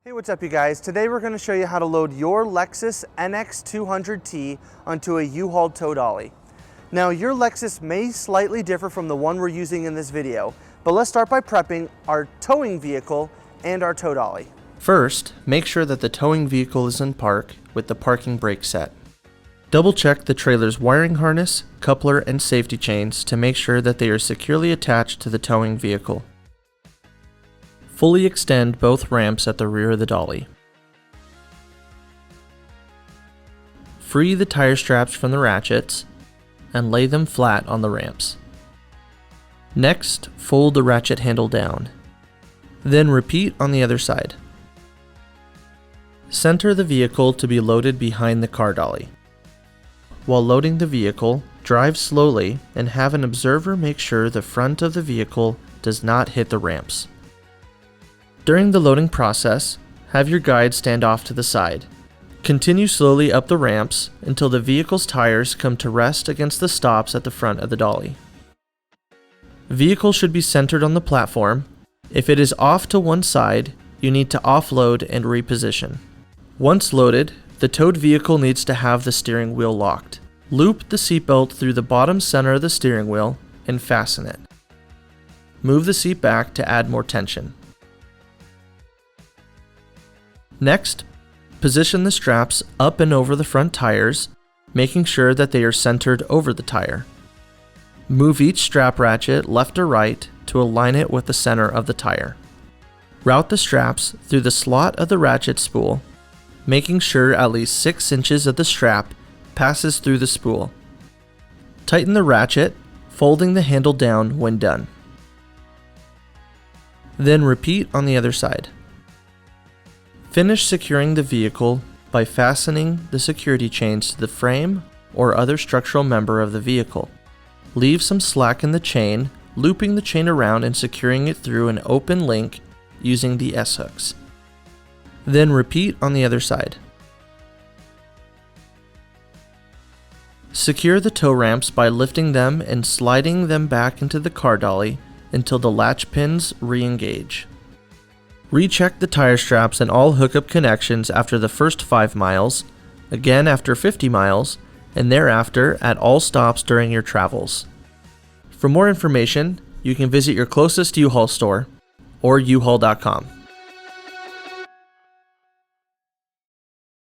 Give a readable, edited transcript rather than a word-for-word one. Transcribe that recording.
Hey, what's up you guys? Today we're going to show you how to load your Lexus NX 200T onto a U-Haul Tow Dolly. Now your Lexus may slightly differ from the one we're using in this video, but let's start by prepping our towing vehicle and our tow dolly. First, make sure that the towing vehicle is in park with the parking brake set. Double check the trailer's wiring harness, coupler, and safety chains to make sure that they are securely attached to the towing vehicle. Fully extend both ramps at the rear of the dolly. Free the tire straps from the ratchets and lay them flat on the ramps. Next, fold the ratchet handle down. Then repeat on the other side. Center the vehicle to be loaded behind the car dolly. While loading the vehicle, drive slowly and have an observer make sure the front of the vehicle does not hit the ramps. During the loading process, have your guide stand off to the side. Continue slowly up the ramps until the vehicle's tires come to rest against the stops at the front of the dolly. Vehicle should be centered on the platform. If it is off to one side, you need to offload and reposition. Once loaded, the towed vehicle needs to have the steering wheel locked. Loop the seatbelt through the bottom center of the steering wheel and fasten it. Move the seat back to add more tension. Next, position the straps up and over the front tires, making sure that they are centered over the tire. Move each strap ratchet left or right to align it with the center of the tire. Route the straps through the slot of the ratchet spool, making sure at least 6 inches of the strap passes through the spool. Tighten the ratchet, folding the handle down when done. Then repeat on the other side. Finish securing the vehicle by fastening the security chains to the frame or other structural member of the vehicle. Leave some slack in the chain, looping the chain around and securing it through an open link using the S-hooks. Then repeat on the other side. Secure the tow ramps by lifting them and sliding them back into the car dolly until the latch pins re-engage. Recheck the tire straps and all hookup connections after the first 5 miles, again after 50 miles, and thereafter at all stops during your travels. For more information, you can visit your closest U-Haul store or uhaul.com.